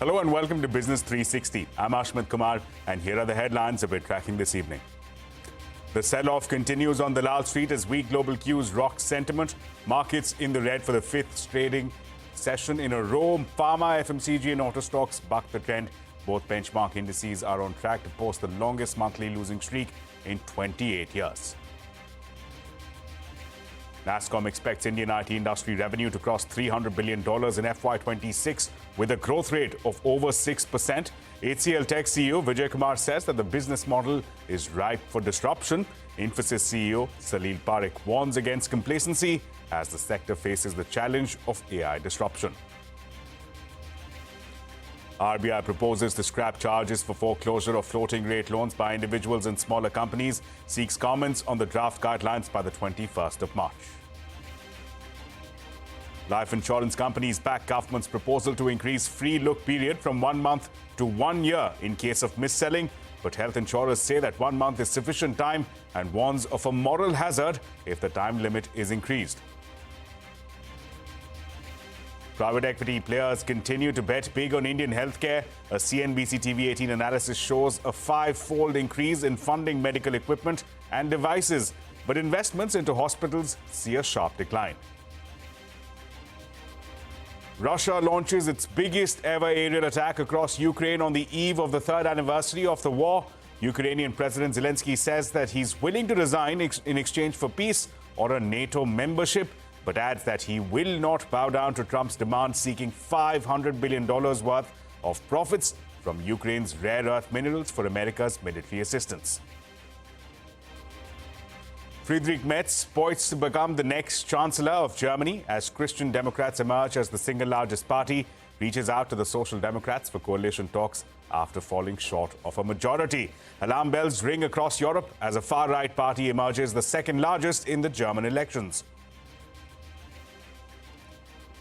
Hello and welcome to Business 360. I'm Ashmit Kumar and here are the headlines that we're tracking this evening. The sell-off continues on Dalal Street as weak global cues rock sentiment. Markets in the red for the fifth trading session in a row. Pharma, FMCG and auto stocks buck the trend. Both benchmark indices are on track to post the longest monthly losing streak in 28 years. Nasscom expects Indian IT industry revenue to cross $300 billion in FY26 with a growth rate of over 6%. HCL Tech CEO Vijay Kumar says that the business model is ripe for disruption. Infosys CEO Salil Parekh warns against complacency as the sector faces the challenge of AI disruption. RBI proposes to scrap charges for foreclosure of floating rate loans by individuals and smaller companies, seeks comments on the draft guidelines by the 21st of March. Life insurance companies back government's proposal to increase free look period from 1 month to 1 year in case of mis-selling, but health insurers say that 1 month is sufficient time and warns of a moral hazard if the time limit is increased. Private equity players continue to bet big on Indian healthcare. A CNBC TV18 analysis shows a 5-fold increase in funding medical equipment and devices, but investments into hospitals see a sharp decline. Russia launches its biggest ever aerial attack across Ukraine on the eve of the third anniversary of the war. Ukrainian President Zelensky says that he's willing to resign in exchange for peace or a NATO membership, but adds that he will not bow down to Trump's demand seeking $500 billion worth of profits from Ukraine's rare earth minerals for America's military assistance. Friedrich Merz poised to become the next Chancellor of Germany as Christian Democrats emerge as the single largest party, reaches out to the Social Democrats for coalition talks after falling short of a majority. Alarm bells ring across Europe as a far-right party emerges the second largest in the German elections.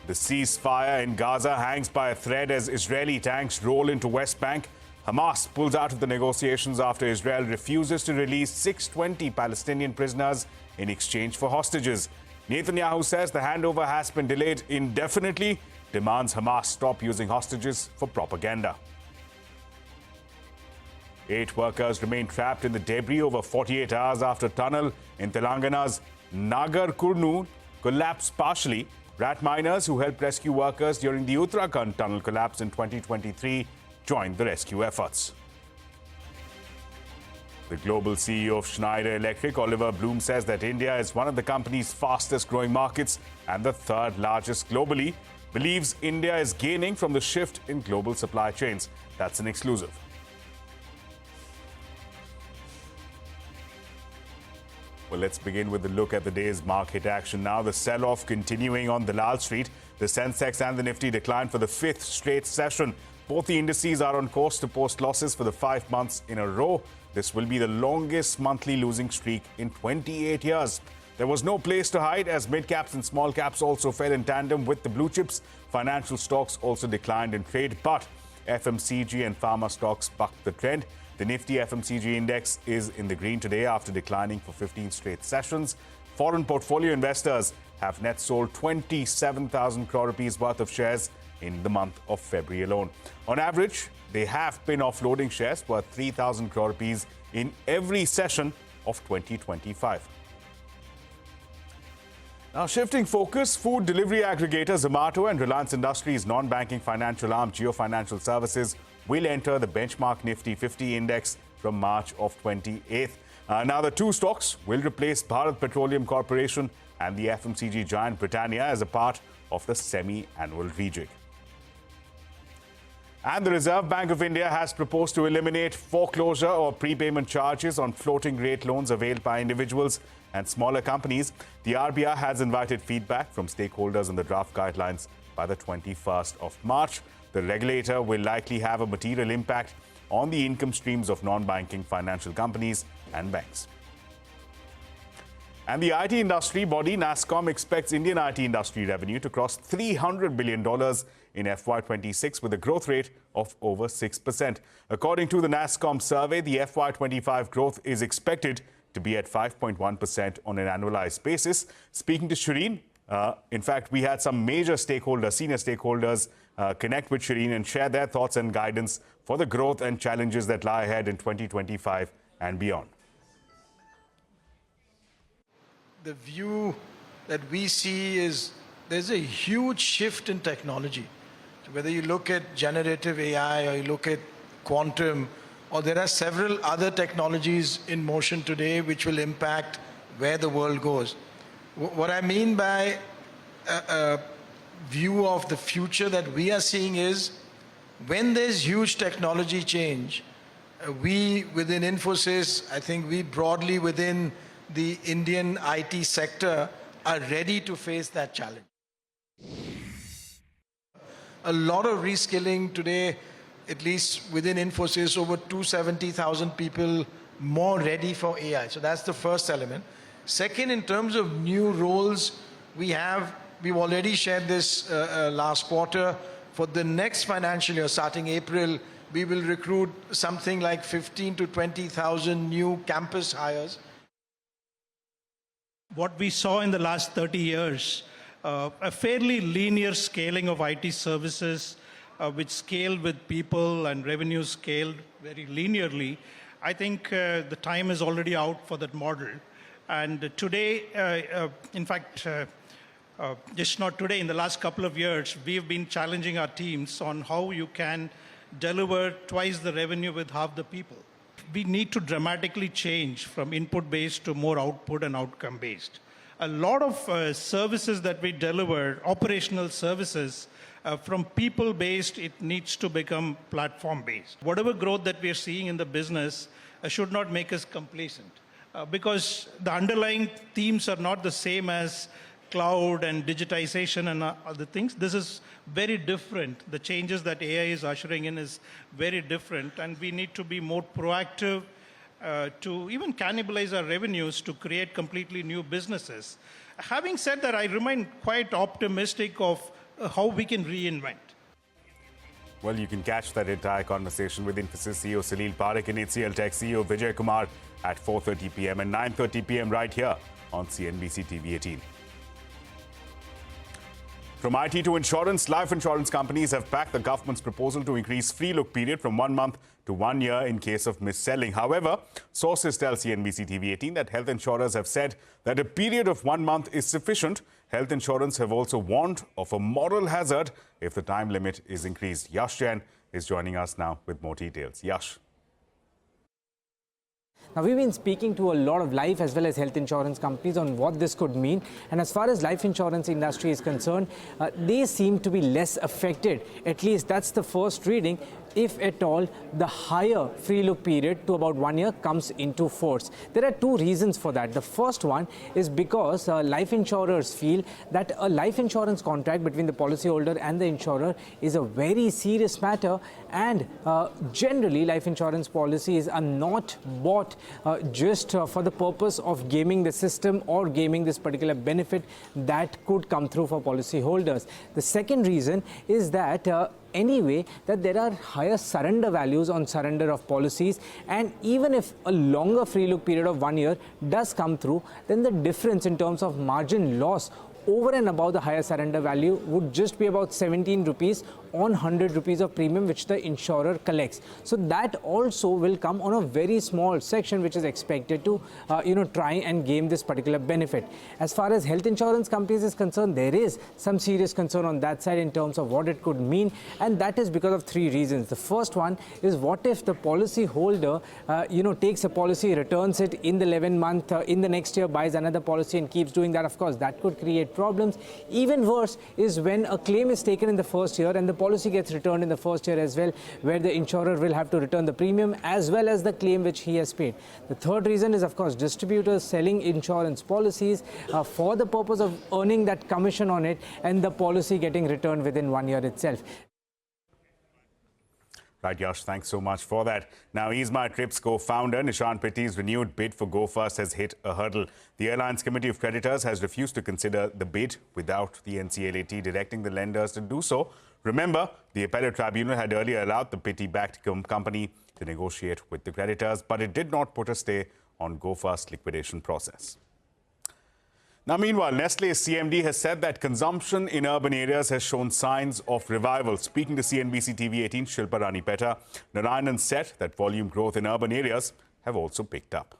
The ceasefire in Gaza hangs by a thread as Israeli tanks roll into West Bank. Hamas pulls out of the negotiations after Israel refuses to release 620 Palestinian prisoners in exchange for hostages. Netanyahu says the handover has been delayed indefinitely, demands Hamas stop using hostages for propaganda. 8 workers remain trapped in the debris over 48 hours after tunnel in Telangana's Nagar Kurnool collapsed partially. Rat miners who helped rescue workers during the Uttarakhand tunnel collapse in 2023 joined the rescue efforts. The global CEO of Schneider Electric, Oliver Bloom, says that India is one of the company's fastest growing markets and the third largest globally. Believes India is gaining from the shift in global supply chains. That's an exclusive. Well, let's begin with a look at the day's market action now. The sell-off continuing on Dalal Street. The sensex and the nifty declined for the 5th straight session. Both the indices are on course to post losses for the 5 months in a row. This will be the longest monthly losing streak in 28 years. There was no place to hide as mid-caps and small caps also fell in tandem with the blue chips. Financial stocks also declined in trade, but FMCG and pharma stocks bucked the trend. The Nifty FMCG index is in the green today after declining for 15 straight sessions. Foreign portfolio investors have net sold 27,000 crore rupees worth of shares in the month of February alone. On average, they have been offloading shares worth 3,000 crore rupees in every session of 2025. Now, shifting focus, food delivery aggregator Zomato and Reliance Industries' non-banking financial arm Jio Financial Services will enter the benchmark Nifty 50 index from March of 28th. Now, the two stocks will replace Bharat Petroleum Corporation and the FMCG giant Britannia as a part of the semi-annual rejig. And the Reserve Bank of India has proposed to eliminate foreclosure or prepayment charges on floating rate loans availed by individuals and smaller companies. The RBI has invited feedback from stakeholders on the draft guidelines by the 21st of March. The regulator will likely have a material impact on the income streams of non-banking financial companies and banks. And the IT industry body Nasscom expects Indian IT industry revenue to cross $300 billion in FY26 with a growth rate of over 6%. According to the Nasscom survey, the FY25 growth is expected to be at 5.1% on an annualized basis. Speaking to Shireen, in fact, we had some major stakeholders, senior stakeholders connect with Shireen and share their thoughts and guidance for the growth and challenges that lie ahead in 2025 and beyond. The view that we see is there's a huge shift in technology. So whether you look at generative AI or you look at quantum, or there are several other technologies in motion today which will impact where the world goes. What I mean by a view of the future that we are seeing is when there's huge technology change, we within Infosys, I think we broadly within the Indian IT sector are ready to face that challenge. A lot of reskilling today, at least within Infosys, over 270,000 people more ready for AI. So that's the first element. Second, in terms of new roles, we've already shared this last quarter. For the next financial year, starting April, we will recruit something like 15 to 20,000 new campus hires. What we saw in the last 30 years, a fairly linear scaling of IT services, which scaled with people and revenue scaled very linearly. I think the time is already out for that model. And today, in fact, just not today, in the last couple of years, we've been challenging our teams on how you can deliver twice the revenue with half the people. We need to dramatically change from input-based to more output and outcome-based. A lot of services that we deliver, operational services, from people-based, it needs to become platform-based. Whatever growth that we are seeing in the business should not make us complacent, because the underlying themes are not the same as cloud and digitization and other things. This is very different. The changes that AI is ushering in is very different, and we need to be more proactive to even cannibalize our revenues to create completely new businesses. Having said that, I remain quite optimistic of how we can reinvent. Well, you can catch that entire conversation with Infosys CEO Salil Parekh and HCL Tech CEO Vijay Kumar at 4:30 p.m. and 9:30 p.m. right here on CNBC TV 18. From IT to insurance, life insurance companies have backed the government's proposal to increase free look period from 1 month to 1 year in case of mis-selling. However, sources tell CNBC TV 18 that health insurers have said that a period of 1 month is sufficient. Health insurance have also warned of a moral hazard if the time limit is increased. Yash Jain is joining us now with more details. Yash. Now, we've been speaking to a lot of life as well as health insurance companies on what this could mean. And as far as life insurance industry is concerned, they seem to be less affected. At least that's the first reading. If at all, the higher free look period to about 1 year comes into force. There are two reasons for that. The first one is because life insurers feel that a life insurance contract between the policyholder and the insurer is a very serious matter, and generally life insurance policies are not bought just for the purpose of gaming the system or gaming this particular benefit that could come through for policyholders. The second reason is that anyway, that there are higher surrender values on surrender of policies, and even if a longer free look period of 1 year does come through, then the difference in terms of margin loss over and above the higher surrender value would just be about 17 rupees on 100 rupees of premium which the insurer collects. So that also will come on a very small section which is expected to try and game this particular benefit. As far as health insurance companies is concerned, there is some serious concern on that side in terms of what it could mean, and that is because of three reasons. The first one is, what if the policy holder takes a policy, returns it in the 11th month, in the next year buys another policy and keeps doing that? Of course, that could create problems. Even worse is when a claim is taken in the first year and the policy gets returned in the first year as well, where the insurer will have to return the premium as well as the claim which he has paid. The third reason is, of course, distributors selling insurance policies for the purpose of earning that commission on it, and the policy getting returned within 1 year itself. Right, Yash, thanks so much for that. Now, EaseMyTrips co-founder Nishan Pitti's renewed bid for Go First has hit a hurdle. The airline's committee of creditors has refused to consider the bid without the NCLAT directing the lenders to do so. Remember, the appellate tribunal had earlier allowed the Pitti-backed company to negotiate with the creditors, but it did not put a stay on Go First liquidation process. Now, meanwhile, Nestlé's CMD has said that consumption in urban areas has shown signs of revival. Speaking to CNBC TV18, Shilpa Ranipeta, Narayanan said that volume growth in urban areas have also picked up.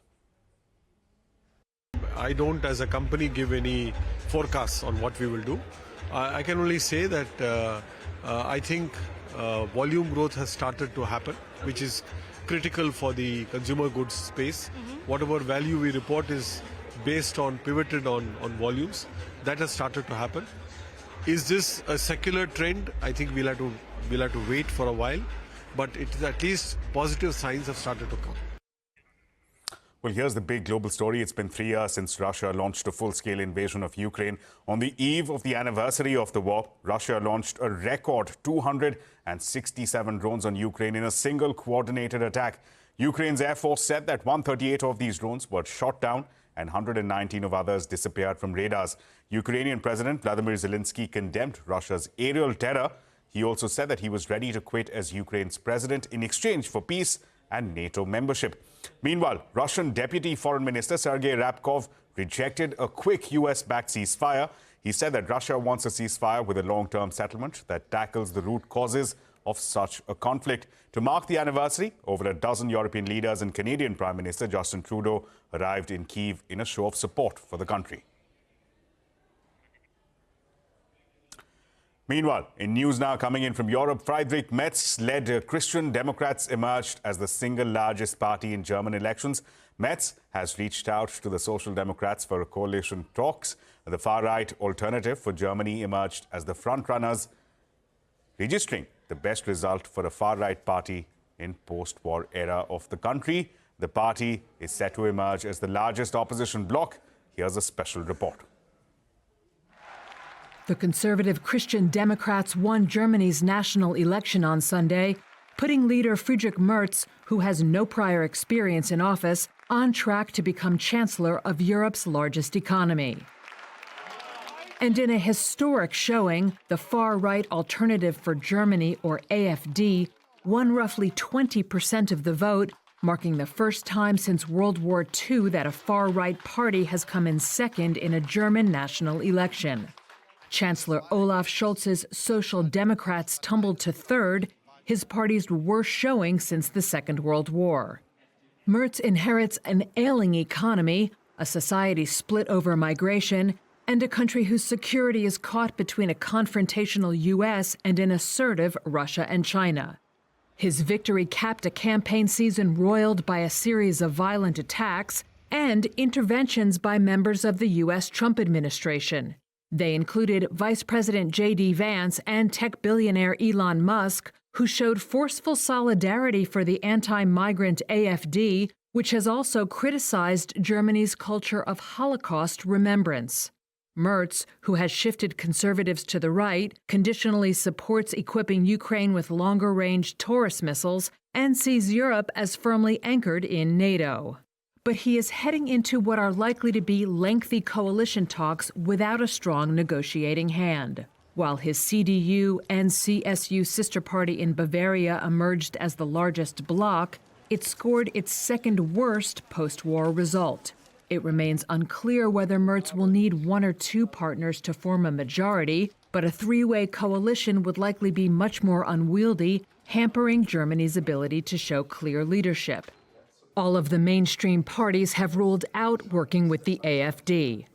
I don't, as a company, give any forecasts on what we will do. I can only say that I think volume growth has started to happen, which is critical for the consumer goods space. Whatever value we report is pivoted on volumes. That has started to happen. Is this a secular trend? I think we'll have to wait for a while, but it's at least positive signs have started to come. Well, here's the big global story. It's been 3 years since Russia launched a full-scale invasion of Ukraine. On the eve of the anniversary of the war, Russia launched a record 267 drones on Ukraine in a single coordinated attack. Ukraine's Air Force said that 138 of these drones were shot down and 119 of others disappeared from radars. Ukrainian President Vladimir Zelensky condemned Russia's aerial terror. He also said that he was ready to quit as Ukraine's president in exchange for peace and NATO membership. Meanwhile, Russian Deputy Foreign Minister Sergei Ryabkov rejected a quick US-backed ceasefire. He said that Russia wants a ceasefire with a long-term settlement that tackles the root causes of such a conflict. To mark the anniversary, over a dozen European leaders and Canadian Prime Minister Justin Trudeau arrived in Kyiv in a show of support for the country. Meanwhile, in news now coming in from Europe, Friedrich Merz-led Christian Democrats emerged as the single largest party in German elections. Merz has reached out to the Social Democrats for coalition talks. The far-right Alternative for Germany emerged as the frontrunners, registering the best result for a far-right party in post-war era of the country. The party is set to emerge as the largest opposition bloc. Here's a special report. The conservative Christian Democrats won Germany's national election on Sunday, putting leader Friedrich Merz, who has no prior experience in office, on track to become chancellor of Europe's largest economy. And in a historic showing, the far-right Alternative for Germany, or AfD, won roughly 20% of the vote, marking the first time since World War II that a far-right party has come in second in a German national election. Chancellor Olaf Scholz's Social Democrats tumbled to third, his party's worst showing since the Second World War. Merz inherits an ailing economy, a society split over migration, and a country whose security is caught between a confrontational U.S. and an assertive Russia and China. His victory capped a campaign season roiled by a series of violent attacks and interventions by members of the U.S. Trump administration. They included Vice President J.D. Vance and tech billionaire Elon Musk, who showed forceful solidarity for the anti-migrant AfD, which has also criticized Germany's culture of Holocaust remembrance. Merz, who has shifted conservatives to the right, conditionally supports equipping Ukraine with longer-range Taurus missiles and sees Europe as firmly anchored in NATO. But he is heading into what are likely to be lengthy coalition talks without a strong negotiating hand. While his CDU and CSU sister party in Bavaria emerged as the largest bloc, it scored its second worst post-war result. It remains unclear whether Merz will need one or two partners to form a majority, but a three-way coalition would likely be much more unwieldy, hampering Germany's ability to show clear leadership. All of the mainstream parties have ruled out working with the AfD.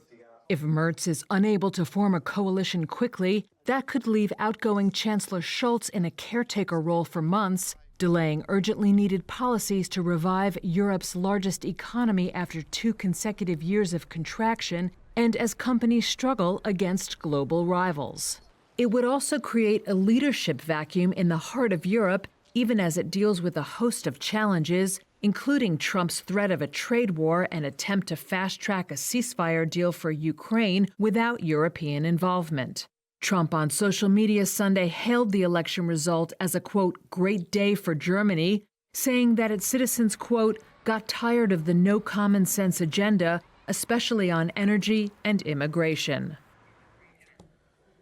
If Merz is unable to form a coalition quickly, that could leave outgoing Chancellor Scholz in a caretaker role for months, delaying urgently needed policies to revive Europe's largest economy after 2 consecutive years of contraction and as companies struggle against global rivals. It would also create a leadership vacuum in the heart of Europe, even as it deals with a host of challenges, including Trump's threat of a trade war and attempt to fast-track a ceasefire deal for Ukraine without European involvement. Trump on social media Sunday hailed the election result as a, quote, great day for Germany, saying that its citizens, quote, got tired of the no common sense agenda, especially on energy and immigration.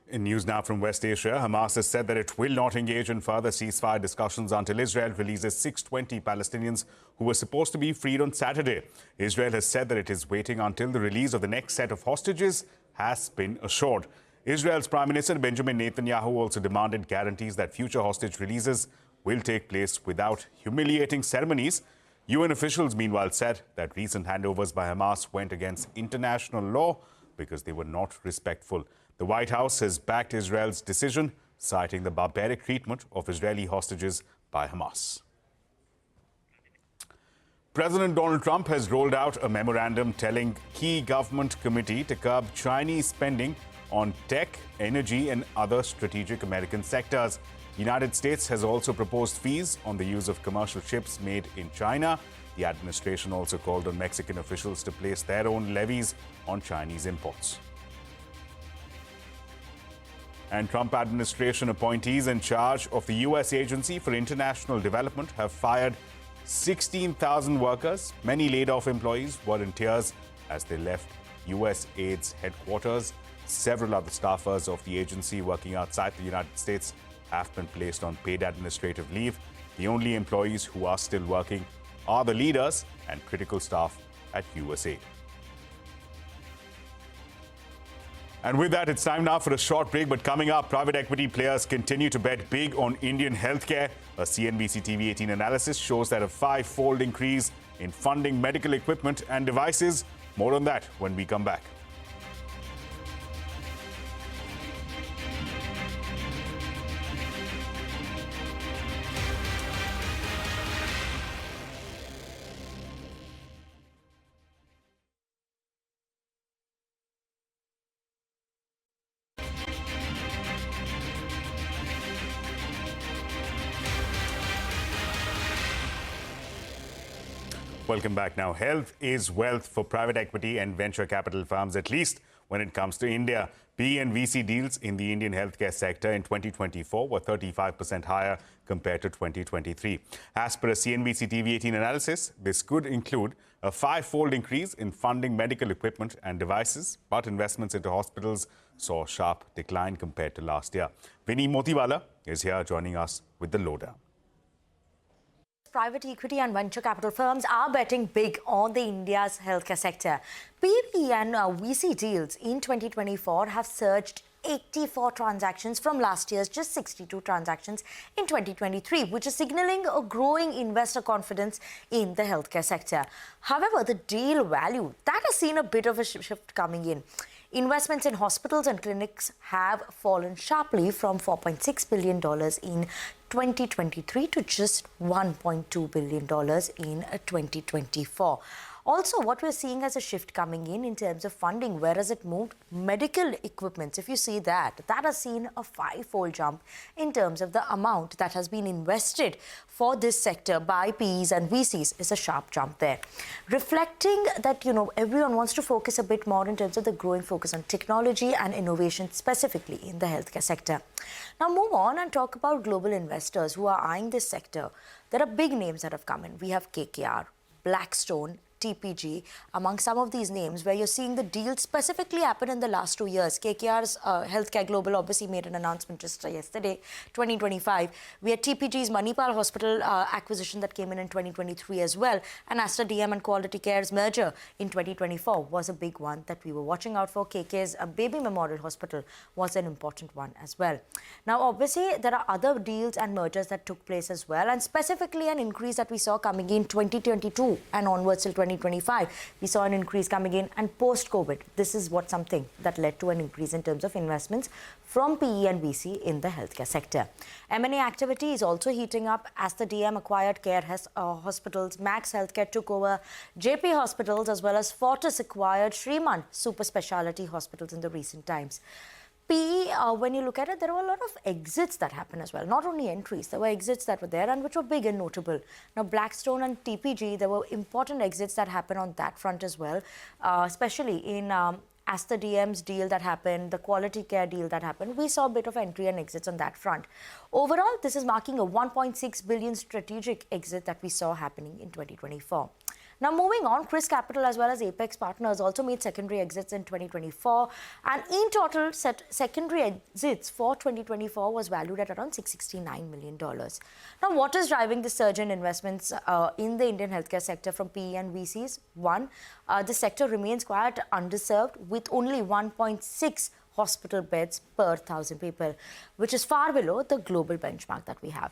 In news now from West Asia, Hamas has said that it will not engage in further ceasefire discussions until Israel releases 620 Palestinians who were supposed to be freed on Saturday. Israel has said that it is waiting until the release of the next set of hostages has been assured. Israel's Prime Minister Benjamin Netanyahu also demanded guarantees that future hostage releases will take place without humiliating ceremonies. UN officials, meanwhile, said that recent handovers by Hamas went against international law because they were not respectful. The White House has backed Israel's decision, citing the barbaric treatment of Israeli hostages by Hamas. President Donald Trump has rolled out a memorandum telling key government committee to curb Chinese spending on tech, energy and other strategic American sectors. The United States has also proposed fees on the use of commercial ships made in China. The administration also called on Mexican officials to place their own levies on Chinese imports. And Trump administration appointees in charge of the U.S. Agency for International Development have fired 16,000 workers. Many laid-off employees were in tears as they left USAID's headquarters. Several other staffers of the agency working outside the United States have been placed on paid administrative leave. The only employees who are still working are the leaders and critical staff at USAID. And with that, it's time now for a short break. But coming up, private equity players continue to bet big on Indian healthcare. A CNBC TV 18 analysis shows that a 5-fold increase in funding medical equipment and devices. More on that when we come back. Welcome back. Now, health is wealth for private equity and venture capital firms, at least when it comes to India. PE and VC deals in the Indian healthcare sector in 2024 were 35% higher compared to 2023. As per a CNBC TV 18 analysis, this could include a 5-fold increase in funding medical equipment and devices, but investments into hospitals saw a sharp decline compared to last year. Vinny Motiwala is here joining us with the lowdown. Private equity and venture capital firms are betting big on the India's healthcare sector. PE and VC deals in 2024 have surged 84 transactions from last year's just 62 transactions in 2023, which is signaling a growing investor confidence in the healthcare sector. However, the deal value, that has seen a bit of a shift coming in. Investments in hospitals and clinics have fallen sharply from $4.6 billion in 2023 to just $1.2 billion in 2024. Also, what we're seeing as a shift coming in terms of funding, where has it moved? Medical equipment, if you see that has seen a 5-fold jump in terms of the amount that has been invested for this sector by PEs and VCs is a sharp jump there. Reflecting that, everyone wants to focus a bit more in terms of the growing focus on technology and innovation, specifically in the healthcare sector. Now, move on and talk about global investors who are eyeing this sector. There are big names that have come in. We have KKR, Blackstone, TPG, among some of these names where you're seeing the deals specifically happen in the last 2 years. KKR's Healthcare Global obviously made an announcement just yesterday, 2025. We had TPG's Manipal Hospital acquisition that came in 2023 as well. And Aster DM and Quality Care's merger in 2024 was a big one that we were watching out for. KK's Baby Memorial Hospital was an important one as well. Now, obviously, there are other deals and mergers that took place as well, and specifically an increase that we saw coming in 2022 and onwards till 2025. We saw an increase coming in, and post-COVID, this is something that led to an increase in terms of investments from PE and VC in the healthcare sector. M&A activity is also heating up as the DM acquired Care Hospitals, Max Healthcare took over JP Hospitals, as well as Fortis acquired Shriman Super Speciality Hospitals in the recent times. PE, when you look at it, there were a lot of exits that happened as well. Not only entries, there were exits that were there and which were big and notable. Now, Blackstone and TPG, there were important exits that happened on that front as well, especially in Aster DM's deal that happened, the Quality Care deal that happened. We saw a bit of entry and exits on that front. Overall, this is marking a $1.6 billion strategic exit that we saw happening in 2024. Now, moving on, Chris Capital as well as Apex Partners also made secondary exits in 2024. And in total, secondary exits for 2024 was valued at around $669 million. Now, what is driving the surge in investments in the Indian healthcare sector from PE and VCs? One, the sector remains quite underserved with only 1.6 hospital beds per 1,000 people, which is far below the global benchmark that we have.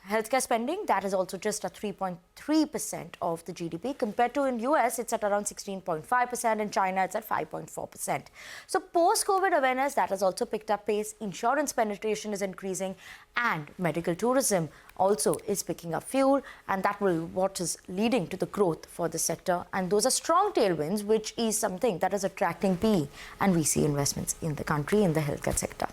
Healthcare spending, that is also just at 3.3% of the GDP. Compared to in US, it's at around 16.5%. In China, it's at 5.4%. So post-COVID awareness, that has also picked up pace. Insurance penetration is increasing and medical tourism also is picking up fuel. And that will what is leading to the growth for the sector. And those are strong tailwinds, which is something that is attracting PE and VC investments in the country in the healthcare sector.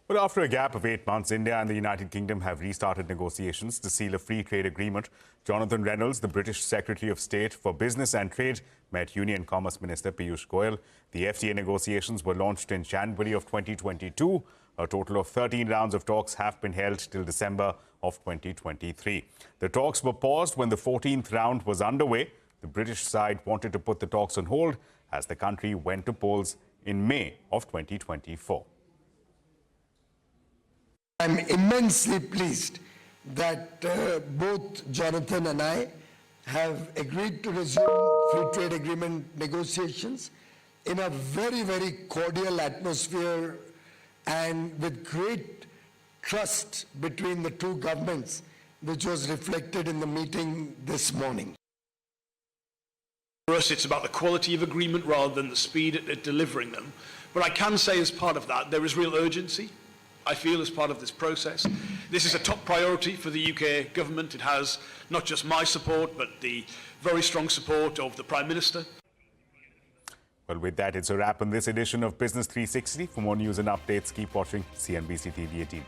Well, after a gap of 8 months, India and the United Kingdom have restarted negotiations to seal a free trade agreement. Jonathan Reynolds, the British Secretary of State for Business and Trade, met Union and Commerce Minister Piyush Goyal. The FTA negotiations were launched in January of 2022. A total of 13 rounds of talks have been held till December of 2023. The talks were paused when the 14th round was underway. The British side wanted to put the talks on hold as the country went to polls in May of 2024. I'm immensely pleased that both Jonathan and I have agreed to resume free trade agreement negotiations in a very, very cordial atmosphere and with great trust between the two governments, which was reflected in the meeting this morning. For us, it's about the quality of agreement rather than the speed at delivering them. But I can say as part of that, there is real urgency. I feel as part of this process. This is a top priority for the UK government. It has not just my support, but the very strong support of the Prime Minister. Well, with that, it's a wrap on this edition of Business 360. For more news and updates, keep watching CNBC TV 18.